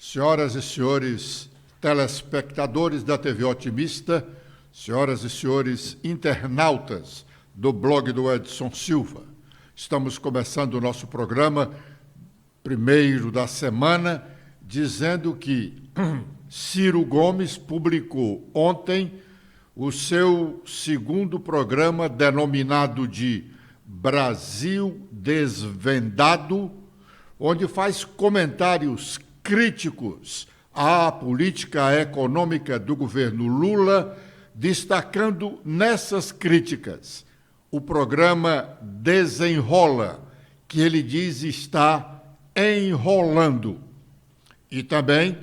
Senhoras e senhores telespectadores da TV Otimista, senhoras e senhores internautas do blog do Edson Silva, estamos começando o nosso programa primeiro da semana, dizendo que Ciro Gomes publicou ontem o seu segundo programa denominado de Brasil Desvendado, onde faz comentários críticos à política econômica do governo Lula, destacando nessas críticas o programa Desenrola, que ele diz está enrolando, e também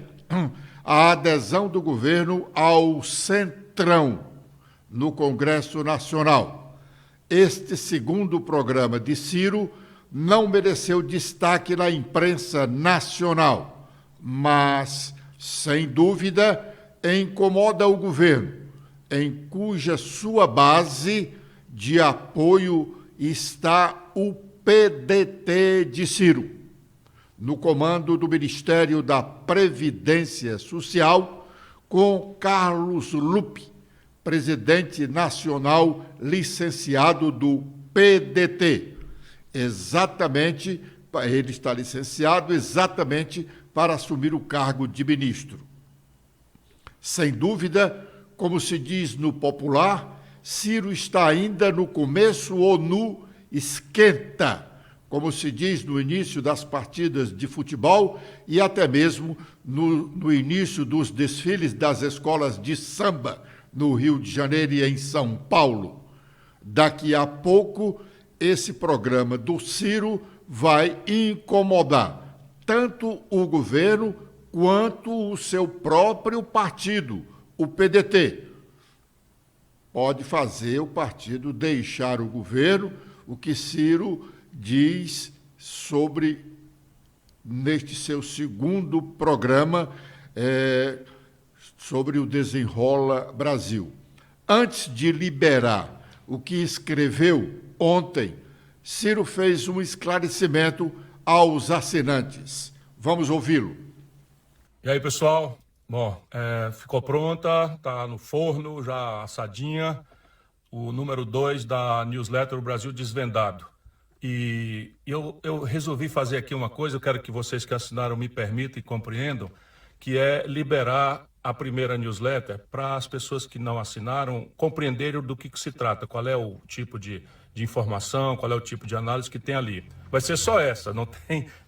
a adesão do governo ao Centrão no Congresso Nacional. Este segundo programa de Ciro não mereceu destaque na imprensa nacional, mas, sem dúvida, incomoda o governo, em cuja sua base de apoio está o PDT de Ciro, no comando do Ministério da Previdência Social, com Carlos Lupe, presidente nacional licenciado do PDT. Ele está licenciado exatamente para assumir o cargo de ministro. Sem dúvida, como se diz no popular, Ciro está ainda no começo ou no esquenta, como se diz no início das partidas de futebol e até mesmo no início dos desfiles das escolas de samba no Rio de Janeiro e em São Paulo. Daqui a pouco, esse programa do Ciro vai incomodar tanto o governo quanto o seu próprio partido, o PDT. Pode fazer o partido deixar o governo, o que Ciro diz neste seu segundo programa sobre o Desenrola Brasil. Antes de liberar o que escreveu ontem, Ciro fez um esclarecimento aos assinantes. Vamos ouvi-lo. E aí, pessoal? Bom, ficou pronta, está no forno, já assadinha, o número 2 da newsletter O Brasil Desvendado. E eu resolvi fazer aqui uma coisa, eu quero que vocês que assinaram me permitam e compreendam, que é liberar a primeira newsletter para as pessoas que não assinaram compreenderem do que se trata, qual é o tipo de informação, qual é o tipo de análise que tem ali. Vai ser só essa,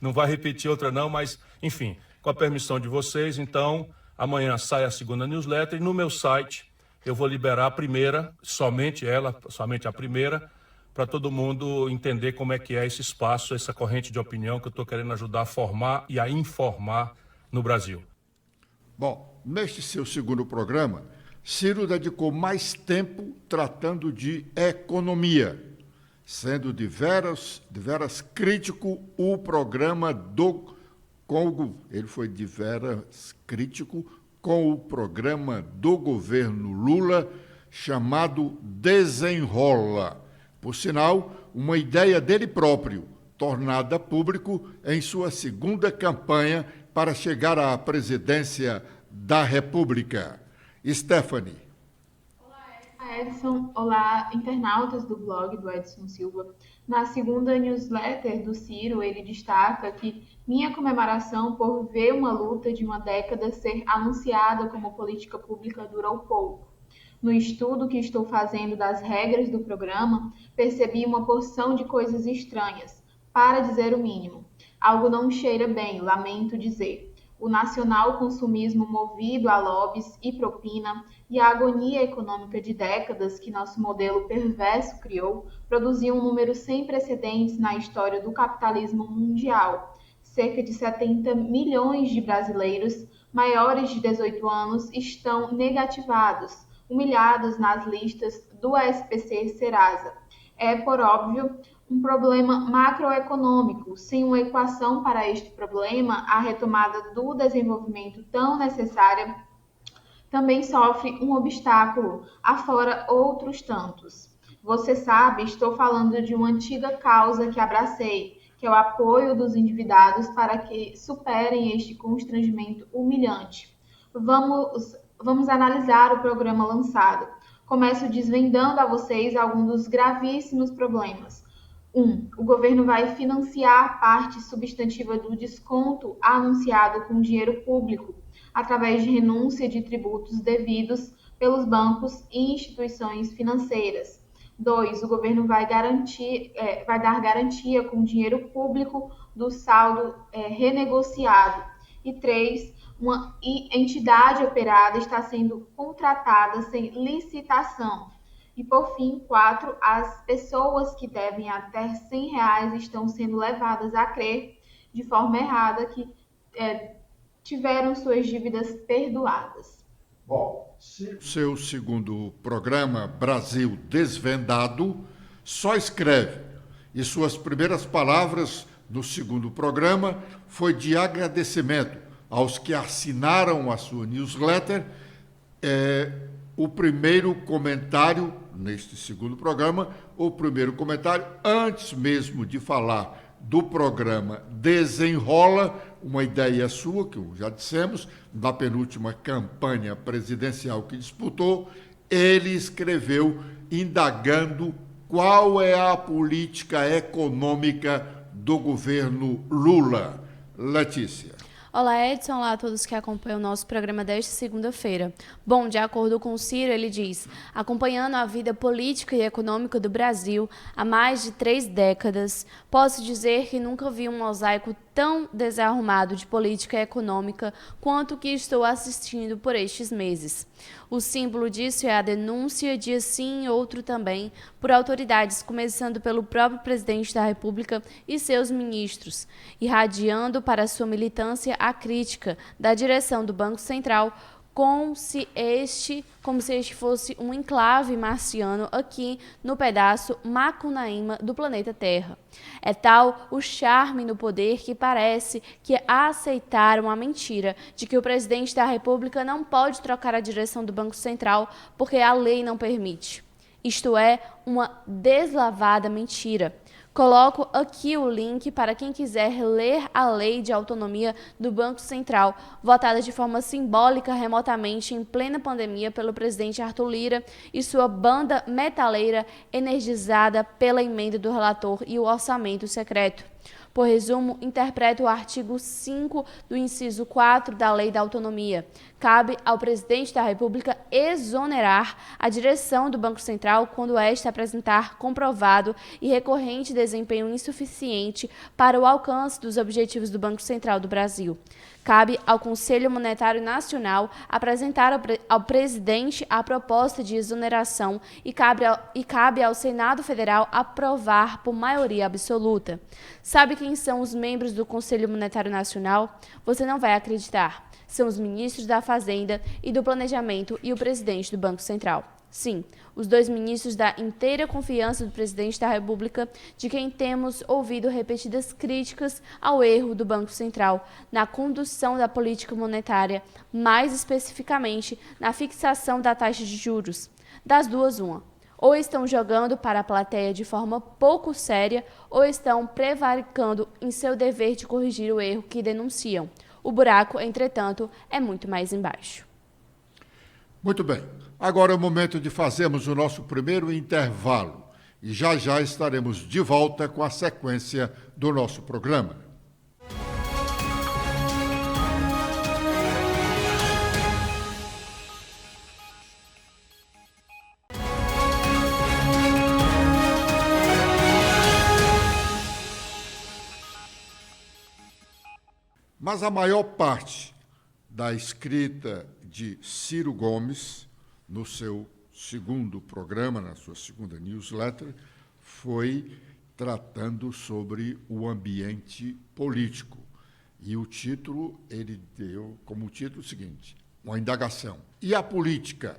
não vai repetir outra não, mas, enfim, com a permissão de vocês, então, amanhã sai a segunda newsletter e no meu site eu vou liberar a primeira, somente a primeira, para todo mundo entender como é que é esse espaço, essa corrente de opinião que eu estou querendo ajudar a formar e a informar no Brasil. Bom, neste seu segundo programa, Ciro dedicou mais tempo tratando de economia, sendo de veras crítico o programa ele foi de veras crítico com o programa do governo Lula chamado Desenrola. Por sinal, uma ideia dele próprio, tornada público em sua segunda campanha para chegar à presidência da República. Stephanie. Olá, Edson. Olá, internautas do blog do Edson Silva. Na segunda newsletter do Ciro, ele destaca que minha comemoração por ver uma luta de uma década ser anunciada como política pública durou pouco. No estudo que estou fazendo das regras do programa, percebi uma porção de coisas estranhas, para dizer o mínimo. Algo não cheira bem, lamento dizer. O nacional consumismo movido a lobbies e propina e a agonia econômica de décadas que nosso modelo perverso criou produziam um número sem precedentes na história do capitalismo mundial. Cerca de 70 milhões de brasileiros maiores de 18 anos estão negativados, humilhados nas listas do SPC Serasa. É, por óbvio, um problema macroeconômico. Sem uma equação para este problema, a retomada do desenvolvimento tão necessária também sofre um obstáculo, afora outros tantos. Você sabe, estou falando de uma antiga causa que abracei, que que é o apoio dos endividados para que superem este constrangimento humilhante. Vamos analisar o programa lançado. Começo desvendando a vocês alguns dos gravíssimos problemas. 1. O governo vai financiar parte substantiva do desconto anunciado com dinheiro público, através de renúncia de tributos devidos pelos bancos e instituições financeiras. 2. O governo vai dar garantia com dinheiro público do saldo renegociado. E 3. Uma entidade operada está sendo contratada sem licitação. E, por fim, 4, as pessoas que devem até R$ 100 estão sendo levadas a crer, de forma errada, que tiveram suas dívidas perdoadas. Bom, seu segundo programa, Brasil Desvendado, só escreve. E suas primeiras palavras no segundo programa foi de agradecimento aos que assinaram a sua newsletter. O primeiro comentário, neste segundo programa, o primeiro comentário, antes mesmo de falar do programa Desenrola, uma ideia sua, que já dissemos, na penúltima campanha presidencial que disputou, ele escreveu indagando qual é a política econômica do governo Lula. Letícia. Olá, Edson. Olá a todos que acompanham o nosso programa desta segunda-feira. Bom, de acordo com o Ciro, ele diz: acompanhando a vida política e econômica do Brasil há mais de 3 décadas, posso dizer que nunca vi um mosaico tão desarrumado de política econômica quanto o que estou assistindo por estes meses. O símbolo disso é a denúncia, dia sim, outro também, por autoridades, começando pelo próprio presidente da República e seus ministros, irradiando para sua militância a crítica da direção do Banco Central, como se este fosse um enclave marciano aqui no pedaço Macunaíma do planeta Terra. É tal o charme no poder que parece que aceitaram a mentira de que o presidente da República não pode trocar a direção do Banco Central porque a lei não permite. Isto é uma deslavada mentira. Coloco aqui o link para quem quiser ler a Lei de Autonomia do Banco Central, votada de forma simbólica remotamente em plena pandemia pelo presidente Arthur Lira e sua banda metaleira energizada pela emenda do relator e o orçamento secreto. Por resumo, interpreto o artigo 5 do inciso 4 da Lei da Autonomia. Cabe ao presidente da República exonerar a direção do Banco Central quando esta apresentar comprovado e recorrente desempenho insuficiente para o alcance dos objetivos do Banco Central do Brasil. Cabe ao Conselho Monetário Nacional apresentar ao presidente a proposta de exoneração e cabe ao Senado Federal aprovar por maioria absoluta. Sabe quem são os membros do Conselho Monetário Nacional? Você não vai acreditar. São os ministros da Fazenda e do Planejamento e o presidente do Banco Central. Sim, os 2 ministros da inteira confiança do presidente da República, de quem temos ouvido repetidas críticas ao erro do Banco Central na condução da política monetária, mais especificamente na fixação da taxa de juros. Das duas, uma. Ou estão jogando para a plateia de forma pouco séria, ou estão prevaricando em seu dever de corrigir o erro que denunciam. O buraco, entretanto, é muito mais embaixo. Muito bem. Agora é o momento de fazermos o nosso primeiro intervalo. E já já estaremos de volta com a sequência do nosso programa. Mas a maior parte da escrita de Ciro Gomes, no seu segundo programa, na sua segunda newsletter, foi tratando sobre o ambiente político. E o título, ele deu como título o seguinte, uma indagação. E a política?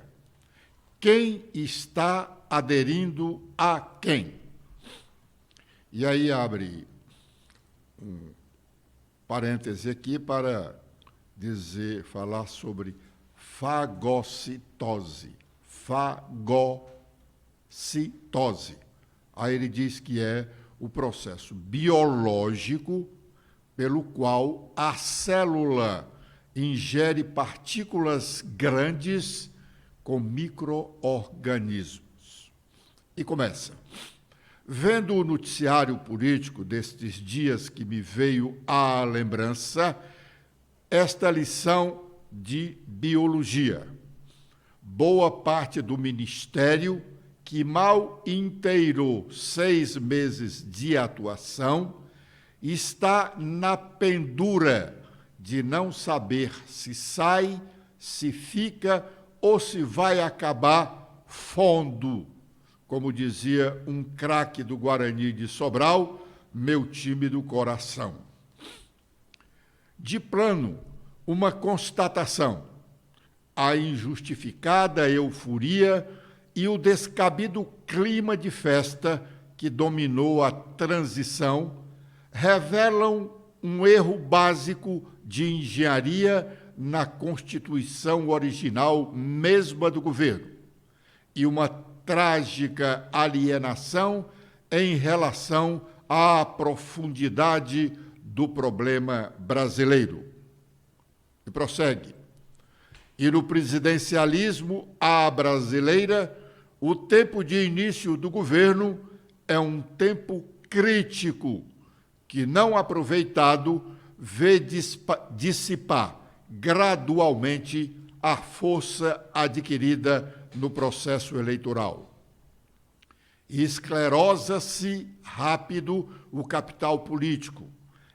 Quem está aderindo a quem? E aí abre um parêntese aqui para falar sobre fagocitose. Fagocitose. Aí ele diz que é o processo biológico pelo qual a célula ingere partículas grandes com micro-organismos. E começa. Vendo o noticiário político destes dias que me veio à lembrança, esta lição de biologia. Boa parte do ministério, que mal inteirou 6 meses de atuação, está na pendura de não saber se sai, se fica ou se vai acabar fundo, como dizia um craque do Guarani de Sobral, meu time do coração. De plano, uma constatação: a injustificada euforia e o descabido clima de festa que dominou a transição revelam um erro básico de engenharia na Constituição original mesma do governo e uma trágica alienação em relação à profundidade do problema brasileiro. E prossegue. E no presidencialismo à brasileira, o tempo de início do governo é um tempo crítico que, não aproveitado, vê dissipar gradualmente a força adquirida no processo eleitoral. Esclerosa-se rápido o capital político.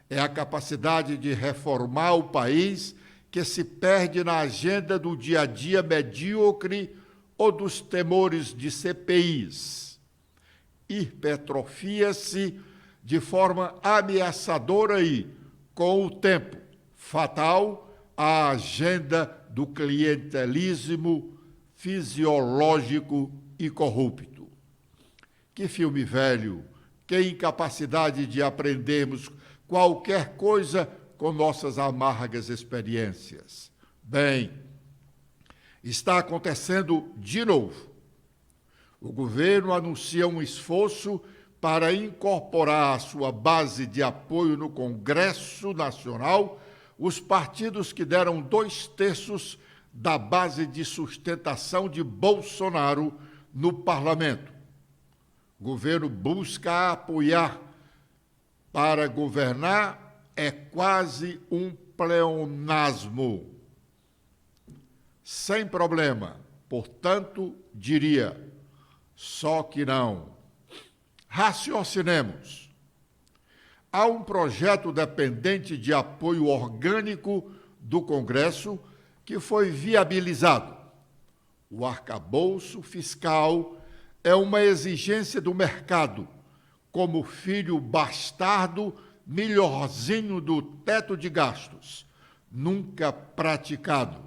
É a capacidade de reformar o país que se perde na agenda do dia a dia medíocre ou dos temores de CPIs. Hipertrofia-se de forma ameaçadora e, com o tempo, fatal, a agenda do clientelismo fisiológico e corrupto. Que filme velho, que incapacidade de aprendermos qualquer coisa com nossas amargas experiências. Bem, está acontecendo de novo. O governo anuncia um esforço para incorporar à sua base de apoio no Congresso Nacional os partidos que deram 2/3 da base de sustentação de Bolsonaro no parlamento. O governo busca apoiar. Para governar é quase um pleonasmo. Sem problema, portanto, diria, só que não. Raciocinemos. Há um projeto dependente de apoio orgânico do Congresso que foi viabilizado. O arcabouço fiscal é uma exigência do mercado, como filho bastardo melhorzinho do teto de gastos, nunca praticado.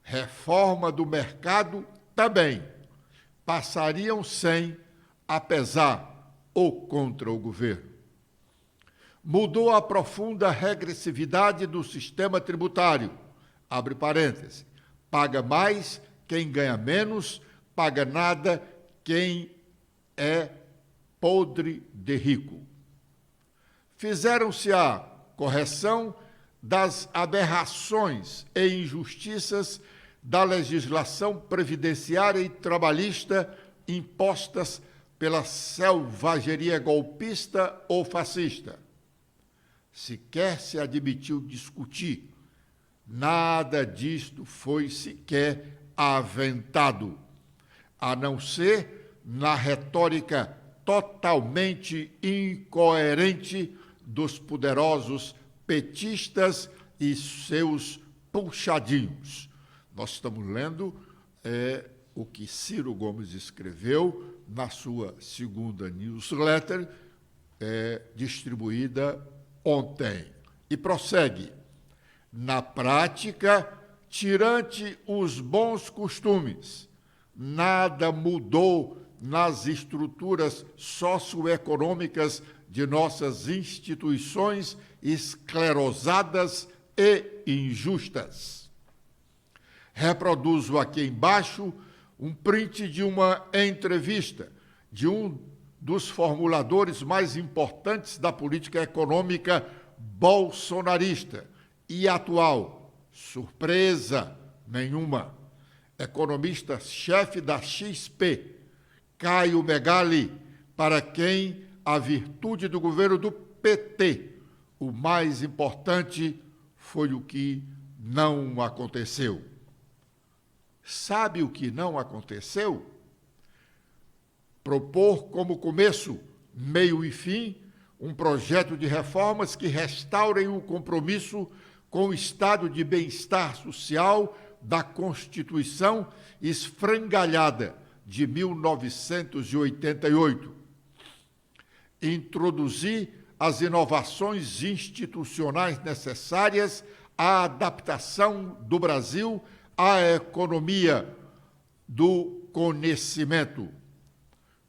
Reforma do mercado também. Passariam sem, apesar ou contra o governo. Mudou a profunda regressividade do sistema tributário. Abre parênteses. Paga mais quem ganha menos, paga nada quem é podre de rico. Fizeram-se a correção das aberrações e injustiças da legislação previdenciária e trabalhista impostas pela selvageria golpista ou fascista. Sequer se admitiu discutir. Nada disto foi sequer aventado, a não ser na retórica totalmente incoerente dos poderosos petistas e seus puxadinhos. Nós estamos lendo o que Ciro Gomes escreveu na sua segunda newsletter, distribuída ontem. E prossegue. Na prática, tirante os bons costumes, nada mudou nas estruturas socioeconômicas de nossas instituições esclerosadas e injustas. Reproduzo aqui embaixo um print de uma entrevista de um dos formuladores mais importantes da política econômica bolsonarista e atual. Surpresa nenhuma. Economista-chefe da XP, Caio Megali, para quem a virtude do governo do PT, o mais importante foi o que não aconteceu. Sabe o que não aconteceu? Propor como começo, meio e fim, um projeto de reformas que restaurem o compromisso com o estado de bem-estar social da Constituição esfrangalhada de 1988. Introduzir as inovações institucionais necessárias à adaptação do Brasil à economia do conhecimento.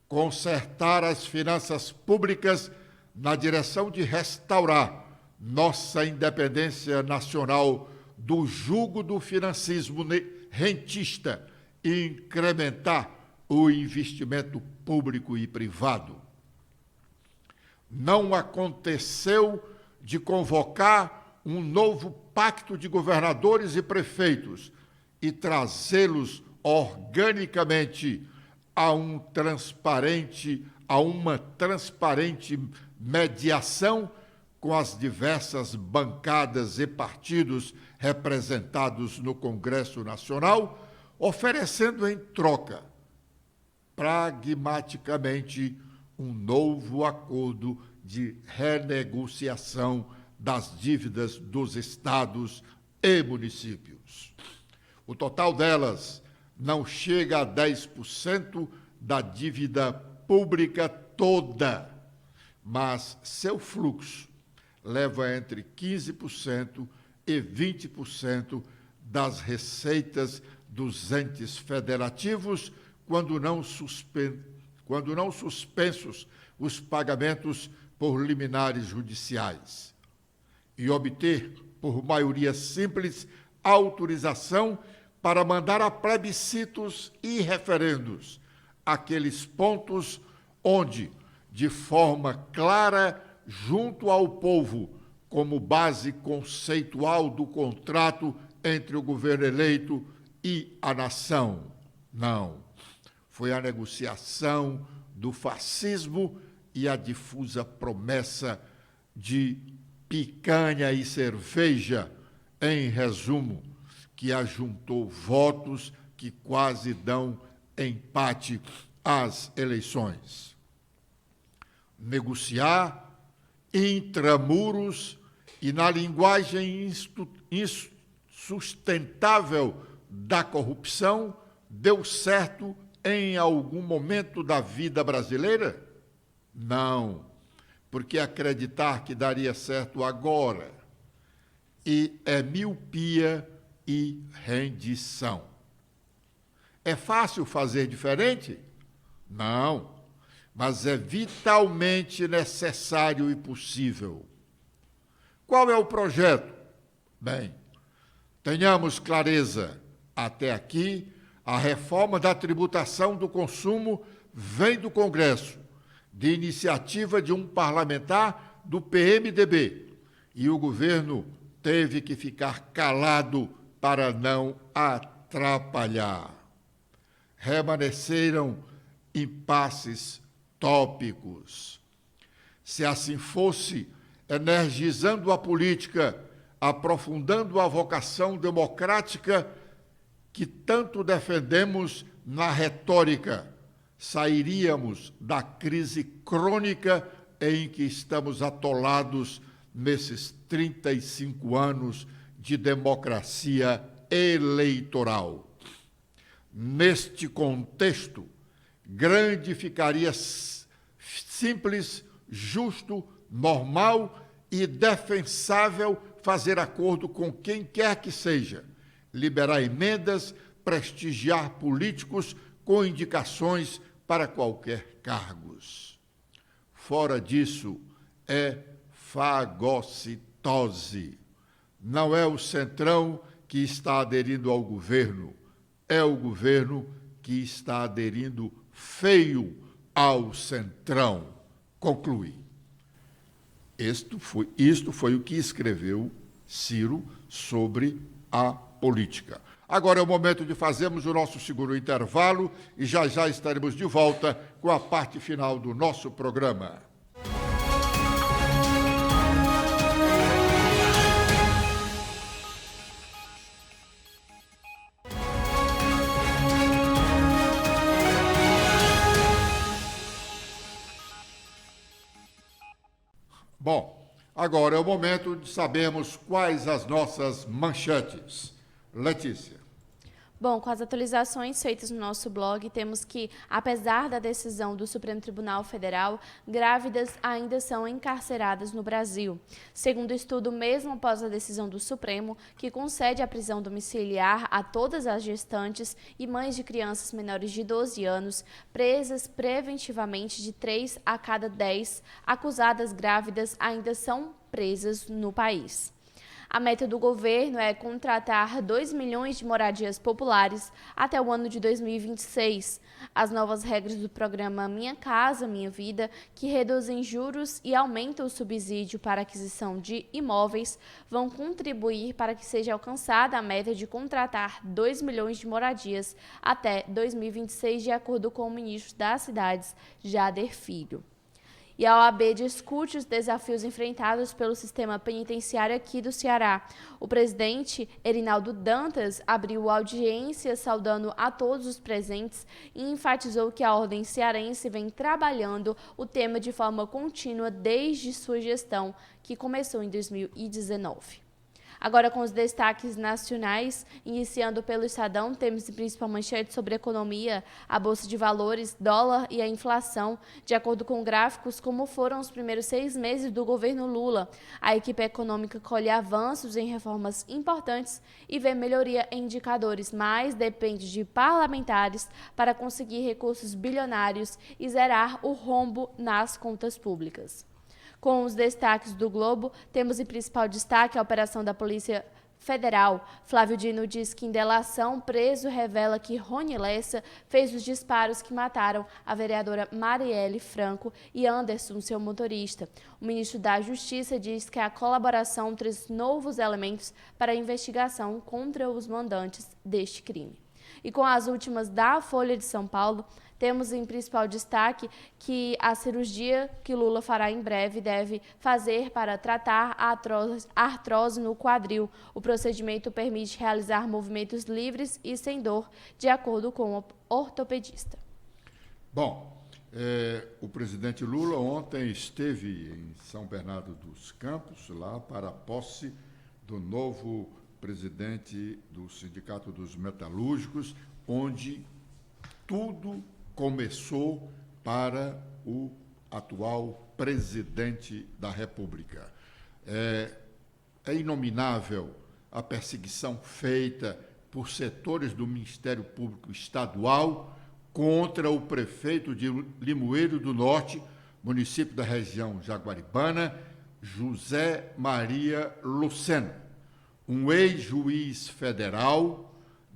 Consertar as finanças públicas na direção de restaurar nossa independência nacional do jugo do financismo rentista e incrementar o investimento público e privado. Não aconteceu de convocar um novo pacto de governadores e prefeitos e trazê-los organicamente a uma transparente mediação com as diversas bancadas e partidos representados no Congresso Nacional, oferecendo em troca, pragmaticamente, um novo acordo de renegociação das dívidas dos estados e municípios. O total delas não chega a 10% da dívida pública toda, mas seu fluxo leva entre 15% e 20% das receitas dos entes federativos, quando não suspensos os pagamentos por liminares judiciais, e obter, por maioria simples, autorização para mandar a plebiscitos e referendos aqueles pontos onde, de forma clara, junto ao povo, como base conceitual do contrato entre o governo eleito e a nação. Não. Foi a negociação do fascismo e a difusa promessa de picanha e cerveja, em resumo, que ajuntou votos que quase dão empate às eleições. Negociar intramuros e na linguagem insustentável da corrupção deu certo em algum momento da vida brasileira? Não, porque acreditar que daria certo agora é miopia e rendição. É fácil fazer diferente? Não, mas é vitalmente necessário e possível. Qual é o projeto? Bem, tenhamos clareza. Até aqui, a reforma da tributação do consumo vem do Congresso, de iniciativa de um parlamentar do PMDB, e o governo teve que ficar calado para não atrapalhar. Remanesceram impasses tópicos. Se assim fosse, energizando a política, aprofundando a vocação democrática que tanto defendemos na retórica, sairíamos da crise crônica em que estamos atolados nesses 35 anos de democracia eleitoral. Neste contexto, grande ficaria simples, justo, normal e defensável fazer acordo com quem quer que seja, liberar emendas, prestigiar políticos com indicações para qualquer cargos. Fora disso, é fagocitose. Não é o Centrão que está aderindo ao governo, é o governo que está aderindo feio ao Centrão, conclui. Isto foi o que escreveu Ciro sobre a política. Agora é o momento de fazermos o nosso segundo intervalo e já estaremos de volta com a parte final do nosso programa. Bom, agora é o momento de sabermos quais as nossas manchetes. Letícia. Bom, com as atualizações feitas no nosso blog, temos que, apesar da decisão do Supremo Tribunal Federal, grávidas ainda são encarceradas no Brasil. Segundo o estudo, mesmo após a decisão do Supremo, que concede a prisão domiciliar a todas as gestantes e mães de crianças menores de 12 anos, presas preventivamente de 3 a cada 10 acusadas grávidas ainda são presas no país. A meta do governo é contratar 2 milhões de moradias populares até o ano de 2026. As novas regras do programa Minha Casa, Minha Vida, que reduzem juros e aumentam o subsídio para aquisição de imóveis, vão contribuir para que seja alcançada a meta de contratar 2 milhões de moradias até 2026, de acordo com o ministro das Cidades, Jader Filho. E a OAB discute os desafios enfrentados pelo sistema penitenciário aqui do Ceará. O presidente Erinaldo Dantas abriu audiência saudando a todos os presentes e enfatizou que a Ordem Cearense vem trabalhando o tema de forma contínua desde sua gestão, que começou em 2019. Agora com os destaques nacionais, iniciando pelo Estadão, temos principal manchete sobre economia, a Bolsa de Valores, dólar e a inflação. De acordo com gráficos, como foram os primeiros 6 meses do governo Lula, a equipe econômica colhe avanços em reformas importantes e vê melhoria em indicadores, mas depende de parlamentares para conseguir recursos bilionários e zerar o rombo nas contas públicas. Com os destaques do Globo, temos em principal destaque a operação da Polícia Federal. Flávio Dino diz que em delação, preso revela que Rony Lessa fez os disparos que mataram a vereadora Marielle Franco e Anderson, seu motorista. O ministro da Justiça diz que a colaboração traz novos elementos para a investigação contra os mandantes deste crime. E com as últimas da Folha de São Paulo, temos em principal destaque que a cirurgia que Lula fará em breve deve fazer para tratar a artrose no quadril. O procedimento permite realizar movimentos livres e sem dor, de acordo com o ortopedista. Bom, o presidente Lula ontem esteve em São Bernardo dos Campos, lá para a posse do novo presidente do Sindicato dos Metalúrgicos, onde tudo começou para o atual presidente da República. É inominável a perseguição feita por setores do Ministério Público Estadual contra o prefeito de Limoeiro do Norte, município da região Jaguaribana, José Maria Lucena, um ex-juiz federal,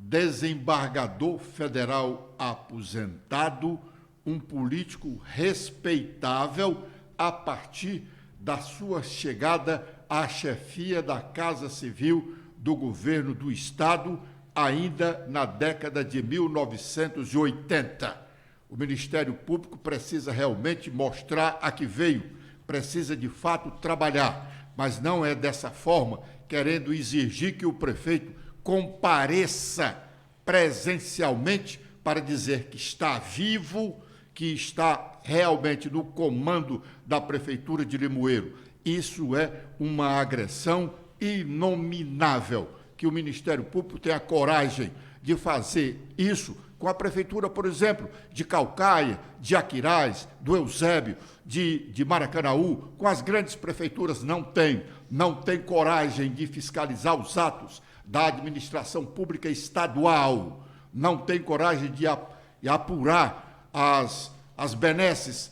desembargador federal aposentado, um político respeitável a partir da sua chegada à chefia da Casa Civil do governo do Estado, ainda na década de 1980. O Ministério Público precisa realmente mostrar a que veio, precisa de fato trabalhar, mas não é dessa forma, querendo exigir que o prefeito compareça presencialmente para dizer que está vivo, que está realmente no comando da Prefeitura de Limoeiro. Isso é uma agressão inominável, que o Ministério Público tenha coragem de fazer isso com a Prefeitura, por exemplo, de Caucaia, de Aquiraz, do Eusébio, de Maracanaú, com as grandes prefeituras não tem coragem de fiscalizar os atos da administração pública estadual, não tem coragem de apurar as benesses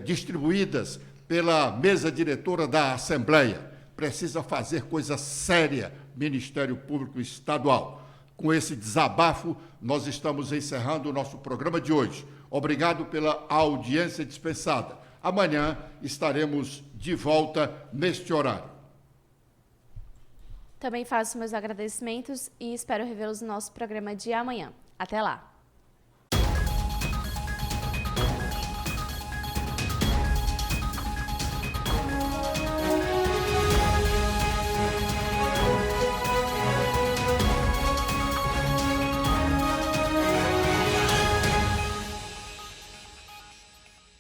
distribuídas pela mesa diretora da Assembleia. Precisa fazer coisa séria, Ministério Público Estadual. Com esse desabafo, nós estamos encerrando o nosso programa de hoje. Obrigado pela audiência dispensada. Amanhã estaremos de volta neste horário. Também faço meus agradecimentos e espero revê-los no nosso programa de amanhã. Até lá!